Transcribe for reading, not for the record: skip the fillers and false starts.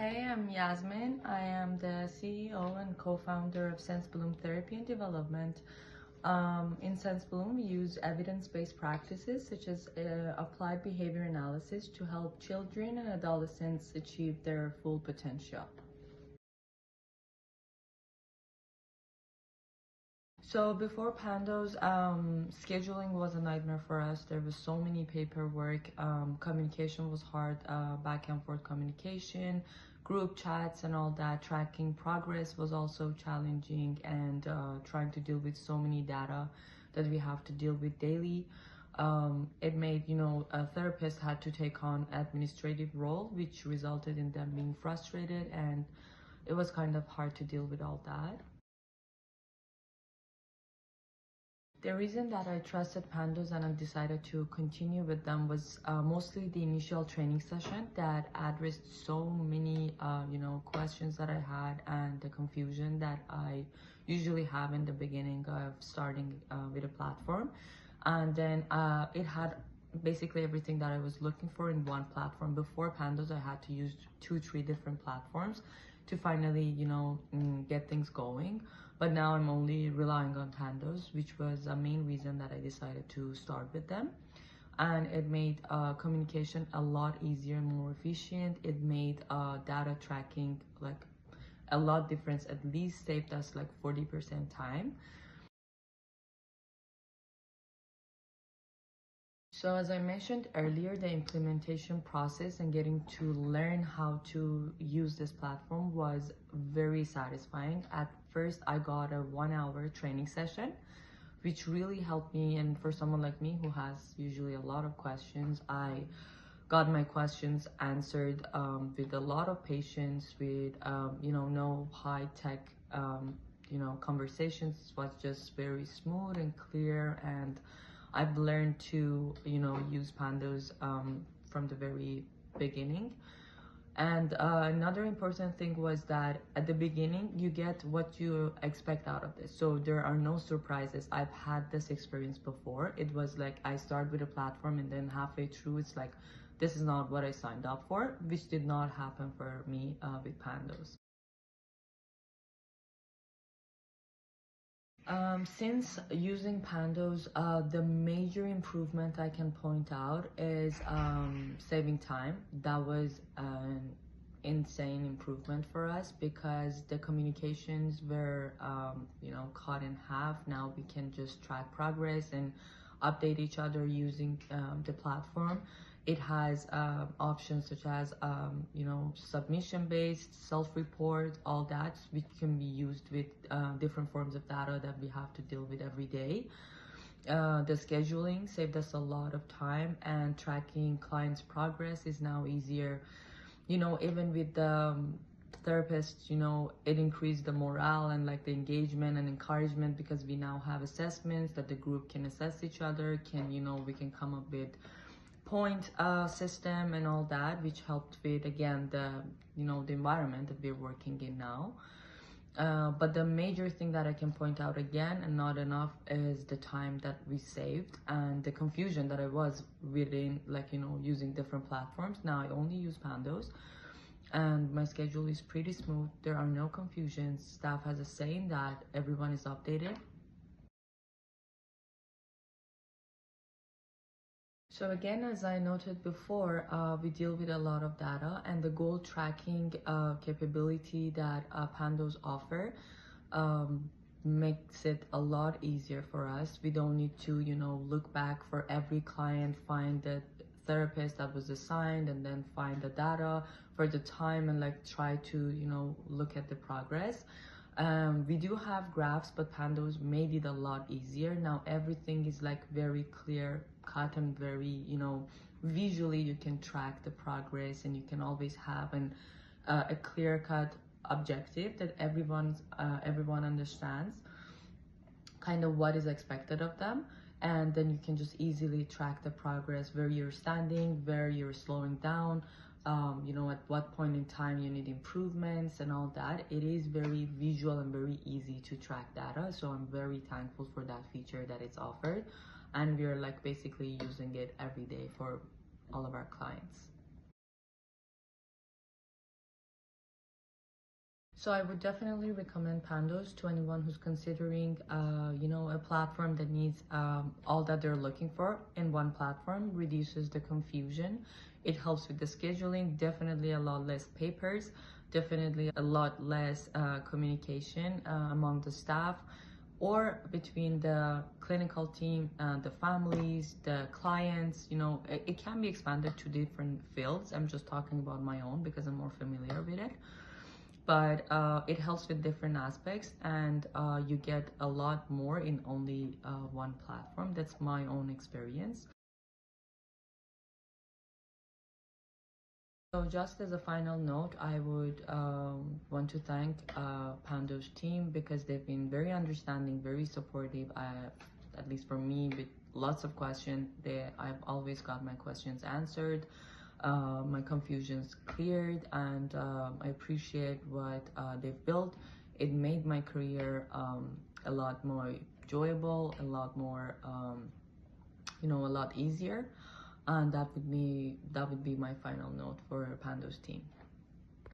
Hey, I'm Yasmin. I am the CEO and co-founder of SenseBloom Therapy Development. In SenseBloom, we use evidence-based practices such as applied behavior analysis to help children and adolescents achieve their full potential. So before Pandos, scheduling was a nightmare for us. There was so many paperwork, communication was hard, back and forth communication, group chats and all that. Tracking progress was also challenging, and trying to deal with so many data that we have to deal with daily. It made, a therapist had to take on administrative role, which resulted in them being frustrated, and it was kind of hard to deal with all that. The reason that I trusted Pandos and I decided to continue with them was mostly the initial training session that addressed so many, questions that I had and the confusion that I usually have in the beginning of starting with a platform. And then it had basically everything that I was looking for in one platform. Before Pandos, I had to use 2-3 different platforms to finally, get things going. But now I'm only relying on Pandos, which was a main reason that I decided to start with them. And it made communication a lot easier and more efficient. It made data tracking like a lot difference, at least saved us like 40% time. So as I mentioned earlier, the implementation process and getting to learn how to use this platform was very satisfying. At first, I got a 1-hour training session, which really helped me. And for someone like me who has usually a lot of questions, I got my questions answered with a lot of patience, with, no high tech, conversations. It was just very smooth and clear, and I've learned to, use Pandos from the very beginning. And another important thing was that at the beginning, you get what you expect out of this. So there are no surprises. I've had this experience before. It was like I start with a platform and then halfway through, it's like, this is not what I signed up for, which did not happen for me with Pandos. Since using Pandos, the major improvement I can point out is saving time. That was an insane improvement for us because the communications were, cut in half. Now we can just track progress and update each other using the platform. It has options such as, submission-based, self-report, all that, which can be used with different forms of data that we have to deal with every day. The scheduling saved us a lot of time, and tracking clients' progress is now easier. Even with the therapists, it increased the morale and like the engagement and encouragement, because we now have assessments that the group can assess each other, we can come up with point system and all that, which helped with, again, the environment that we're working in now. But the major thing that I can point out again, and not enough, is the time that we saved and the confusion that I was within, using different platforms. Now I only use Pandos, and my schedule is pretty smooth. There are no confusions. Staff has a saying that everyone is updated. So again, as I noted before, we deal with a lot of data, and the goal tracking capability that Pandos offer makes it a lot easier for us. We don't need to, look back for every client, find the therapist that was assigned, and then find the data for the time and try to, look at the progress. We do have graphs, but Pandos made it a lot easier. Now everything is very clear cut and very, visually you can track the progress, and you can always have a clear cut objective that everyone understands kind of what is expected of them. And then you can just easily track the progress, where you're standing, where you're slowing down, at what point in time you need improvements and all that. It is very visual and very easy to track data. So I'm very thankful for that feature that it's offered. And we're basically using it every day for all of our clients. So I would definitely recommend Pandos to anyone who's considering, a platform that needs all that they're looking for in one platform, reduces the confusion. It helps with the scheduling, definitely a lot less papers, definitely a lot less communication among the staff or between the clinical team, the families, the clients. It can be expanded to different fields. I'm just talking about my own because I'm more familiar with it. But it helps with different aspects, and you get a lot more in only one platform. That's my own experience. So just as a final note, I would want to thank Pandos team because they've been very understanding, very supportive. At least for me, with lots of questions, I've always got my questions answered, my confusions cleared, and I appreciate what they've built. It made my career a lot more enjoyable, a lot more, a lot easier. And that would be my final note for Pandos team.